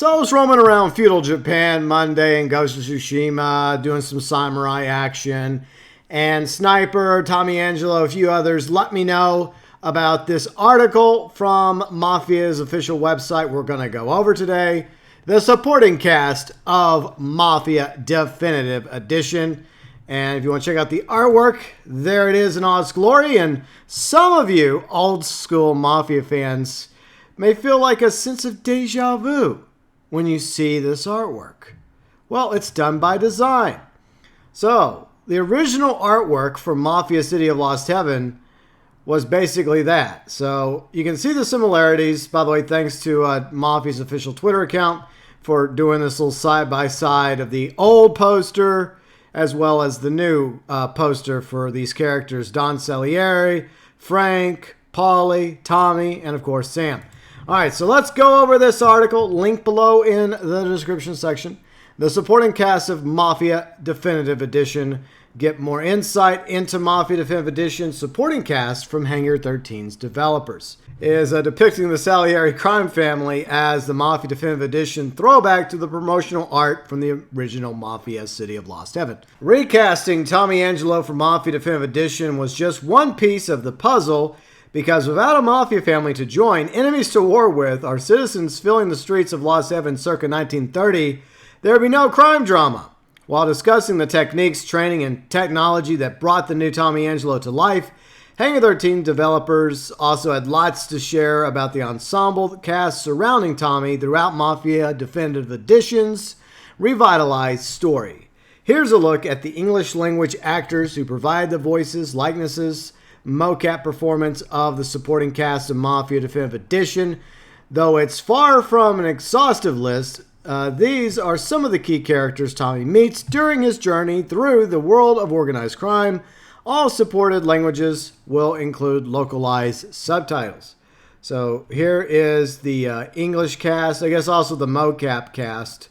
So I was roaming around feudal Japan Monday in Ghost of Tsushima, doing some samurai action, and Sniper, Tommy Angelo, a few others let me know about this article from Mafia's official website we're going to go over today. The Supporting Cast of Mafia Definitive Edition. And if you want to check out the artwork, there it is in all its glory. And some of you old school Mafia fans may feel like a sense of deja vu when you see this artwork. Well, it's done by design. So, the original artwork for Mafia City of Lost Heaven was basically that. So, you can see the similarities. By the way, thanks to Mafia's official Twitter account for doing this little side-by-side of the old poster as well as the new poster for these characters, Don Salieri, Frank, Paulie, Tommy, and of course Sam. All right, so let's go over this article, link below in the description section. The Supporting Cast of Mafia Definitive Edition. Get more insight into Mafia Definitive Edition Supporting Cast from Hangar 13's developers. Is depicting the Salieri crime family as the Mafia Definitive Edition throwback to the promotional art from the original Mafia City of Lost Heaven. Recasting Tommy Angelo for Mafia Definitive Edition was just one piece of the puzzle, because without a Mafia family to join, enemies to war with, or citizens filling the streets of Lost Heaven circa 1930, there would be no crime drama. While discussing the techniques, training, and technology that brought the new Tommy Angelo to life, Hangar 13 developers also had lots to share about the ensemble cast surrounding Tommy throughout Mafia Definitive Edition's revitalized story. Here's a look at the English language actors who provide the voices, likenesses, mocap performance of the Supporting Cast of Mafia Definitive Edition. Though it's far from an exhaustive list, these are some of the key characters Tommy meets during his journey through the world of organized crime. All supported languages will include localized subtitles. So here is the English cast, I guess also the mocap cast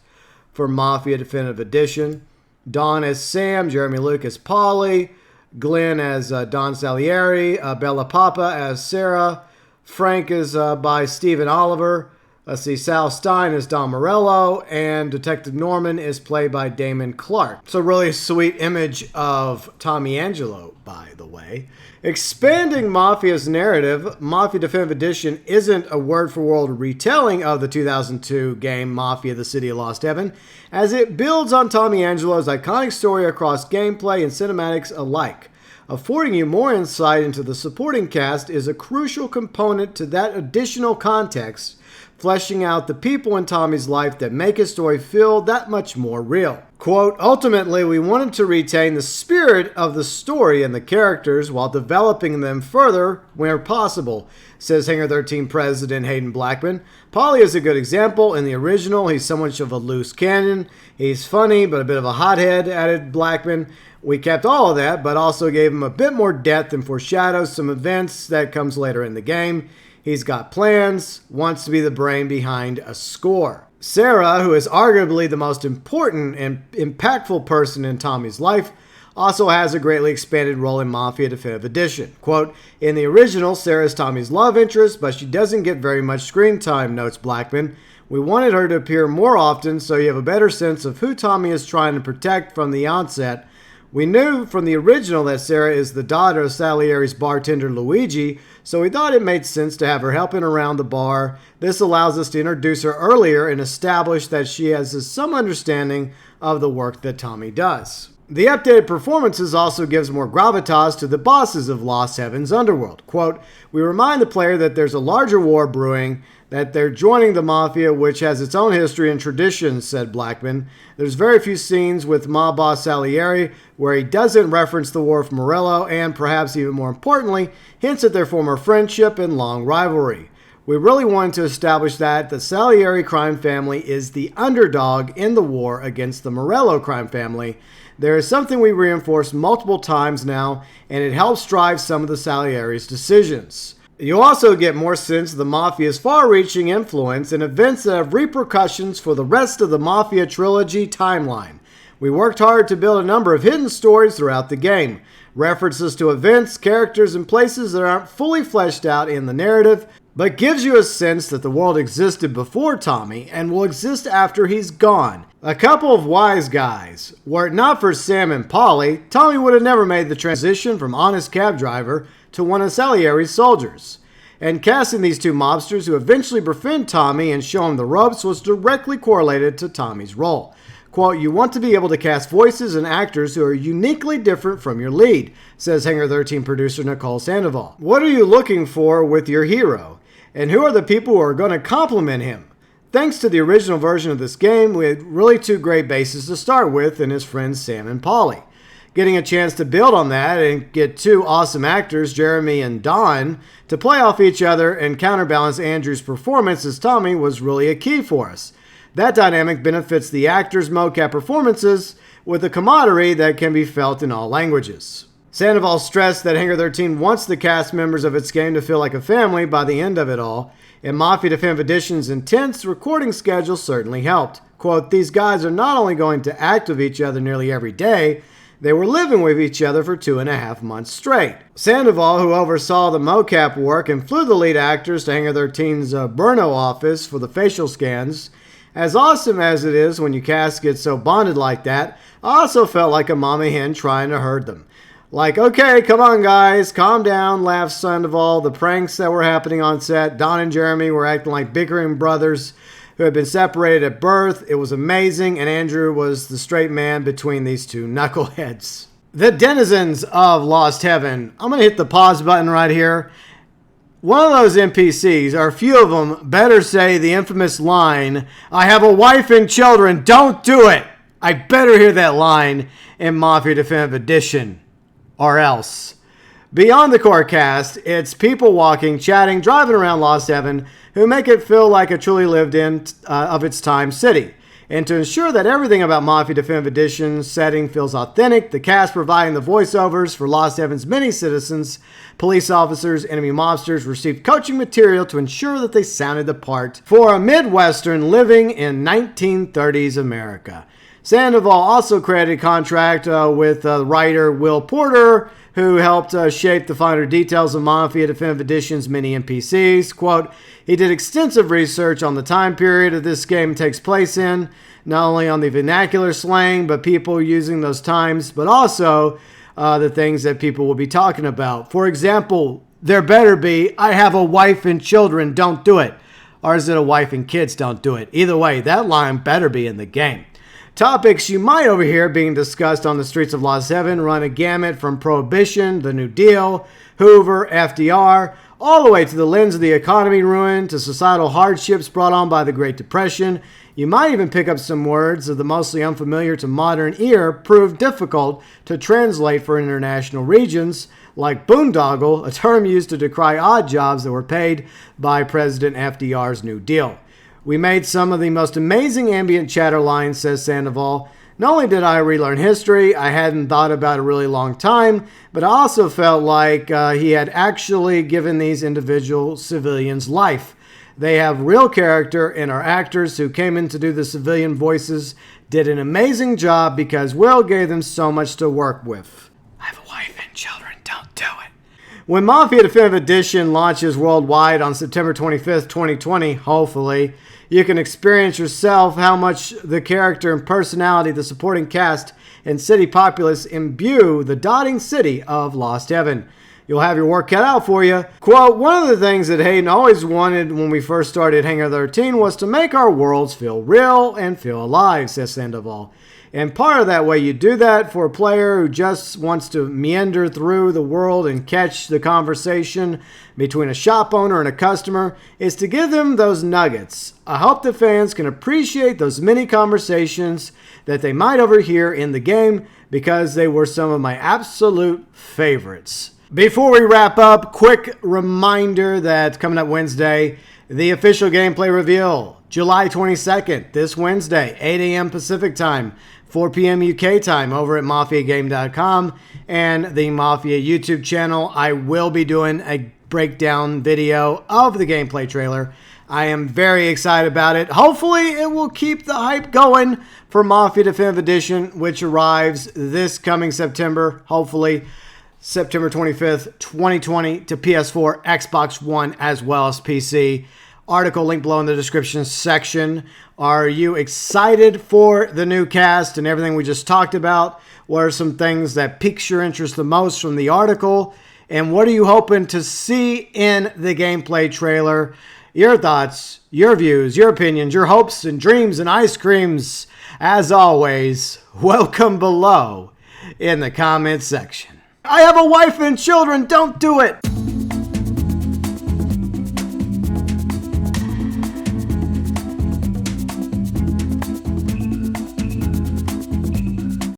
for Mafia Definitive Edition. Don as Sam, Jeremy Luke as Paulie, Glenn as Don Salieri, Bella Papa as Sarah, Frank is by Stephen Oliver. Let's see, Sal Stein is Don Morello, and Detective Norman is played by Damon Clark. It's a really sweet image of Tommy Angelo, by the way. Expanding Mafia's narrative, Mafia Definitive Edition isn't a word-for-word retelling of the 2002 game Mafia: The City of Lost Heaven, as it builds on Tommy Angelo's iconic story across gameplay and cinematics alike. Affording you more insight into the supporting cast is a crucial component to that additional context, fleshing out the people in Tommy's life that make his story feel that much more real. Quote, ultimately, we wanted to retain the spirit of the story and the characters while developing them further where possible, says Hangar 13 President Hayden Blackman. Paulie is a good example. In the original, he's somewhat of a loose cannon. He's funny, but a bit of a hothead, added Blackman. We kept all of that, but also gave him a bit more depth and foreshadows some events that comes later in the game. He's got plans, wants to be the brain behind a score. Sarah, who is arguably the most important and impactful person in Tommy's life, also has a greatly expanded role in Mafia Definitive Edition. Quote, in the original, Sarah is Tommy's love interest, but she doesn't get very much screen time, notes Blackman. We wanted her to appear more often so you have a better sense of who Tommy is trying to protect from the onset. We knew from the original that Sarah is the daughter of Salieri's bartender Luigi, so we thought it made sense to have her helping around the bar. This allows us to introduce her earlier and establish that she has some understanding of the work that Tommy does. The updated performances also gives more gravitas to the bosses of Lost Heaven's underworld. Quote, we remind the player that there's a larger war brewing, that they're joining the Mafia, which has its own history and traditions, said Blackman. There's very few scenes with mob boss Salieri where he doesn't reference the war of Morello and, perhaps even more importantly, hints at their former friendship and long rivalry. We really wanted to establish that the Salieri crime family is the underdog in the war against the Morello crime family. There is something we reinforced multiple times now, and it helps drive some of the Salieri's decisions. You'll also get more sense of the Mafia's far-reaching influence and events that have repercussions for the rest of the Mafia trilogy timeline. We worked hard to build a number of hidden stories throughout the game. References to events, characters, and places that aren't fully fleshed out in the narrative, but gives you a sense that the world existed before Tommy and will exist after he's gone. A couple of wise guys. Were it not for Sam and Polly, Tommy would have never made the transition from honest cab driver to one of Salieri's soldiers. And casting these two mobsters who eventually befriend Tommy and show him the ropes was directly correlated to Tommy's role. Quote, you want to be able to cast voices and actors who are uniquely different from your lead, says Hangar 13 producer Nicole Sandoval. What are you looking for with your hero? And who are the people who are going to complement him? Thanks to the original version of this game, we had really two great bases to start with in his friends Sam and Polly. Getting a chance to build on that and get two awesome actors, Jeremy and Don, to play off each other and counterbalance Andrew's performance as Tommy was really a key for us. That dynamic benefits the actors' mocap performances with a camaraderie that can be felt in all languages. Sandoval stressed that Hangar 13 wants the cast members of its game to feel like a family by the end of it all, and Mafia Definitive Edition's intense recording schedule certainly helped. Quote, these guys are not only going to act with each other nearly every day, they were living with each other for 2.5 months straight. Sandoval, who oversaw the mocap work and flew the lead actors to Hangar 13's Brno office for the facial scans, as awesome as it is when you cast get so bonded like that, I also felt like a mama hen trying to herd them. Like, okay, come on guys, calm down, laughed Sandoval. The pranks that were happening on set, Don and Jeremy were acting like bickering brothers who had been separated at birth. It was amazing, and Andrew was the straight man between these two knuckleheads. The denizens of Lost Heaven. I'm going to hit the pause button right here. One of those NPCs, or a few of them, better say the infamous line, I have a wife and children, don't do it. I better hear that line in Mafia Definitive Edition. Or else. Beyond the core cast, it's people walking, chatting, driving around Lost Heaven who make it feel like a truly lived in of its time city. And to ensure that everything about Mafia Definitive Edition's setting feels authentic, the cast providing the voiceovers for Lost Heaven's many citizens, police officers, enemy mobsters received coaching material to ensure that they sounded the part for a Midwestern living in 1930s America. Sandoval also created a contract with writer Will Porter, who helped shape the finer details of Mafia Definitive Edition's many NPCs. Quote, he did extensive research on the time period that this game takes place in, not only on the vernacular slang, but people using those times, but also the things that people will be talking about. For example, there better be, I have a wife and children, don't do it. Or is it a wife and kids, don't do it? Either way, that line better be in the game. Topics you might overhear being discussed on the streets of Lost Heaven run a gamut from Prohibition, the New Deal, Hoover, FDR, all the way to the lens of the economy ruin, to societal hardships brought on by the Great Depression. You might even pick up some words of the mostly unfamiliar to modern ear proved difficult to translate for international regions, like boondoggle, a term used to decry odd jobs that were paid by President FDR's New Deal. We made some of the most amazing ambient chatter lines, says Sandoval. Not only did I relearn history, I hadn't thought about it a really long time, but I also felt like he had actually given these individual civilians life. They have real character, and our actors who came in to do the civilian voices did an amazing job because Will gave them so much to work with. I have a wife and children, don't do it. When Mafia Definitive Edition launches worldwide on September 25th, 2020, hopefully, you can experience yourself how much the character and personality of the supporting cast and city populace imbue the dotting city of Lost Heaven. You'll have your work cut out for you. Quote, one of the things that Hayden always wanted when we first started Hangar 13 was to make our worlds feel real and feel alive, says Sandoval. And part of that way you do that for a player who just wants to meander through the world and catch the conversation between a shop owner and a customer is to give them those nuggets. I hope the fans can appreciate those mini conversations that they might overhear in the game because they were some of my absolute favorites. Before we wrap up, quick reminder that coming up Wednesday, the official gameplay reveal, July 22nd, this Wednesday, 8 a.m. Pacific time, 4 p.m. UK time over at MafiaGame.com and the Mafia YouTube channel. I will be doing a breakdown video of the gameplay trailer. I am very excited about it. Hopefully, it will keep the hype going for Mafia Definitive Edition, which arrives this coming September, hopefully. September 25th, 2020 to PS4, Xbox One, as well as PC. Article link below in the description section. Are you excited for the new cast and everything we just talked about? What are some things that piques your interest the most from the article? And what are you hoping to see in the gameplay trailer? Your thoughts, your views, your opinions, your hopes and dreams and ice creams, as always, welcome below in the comments section. I have a wife and children, don't do it!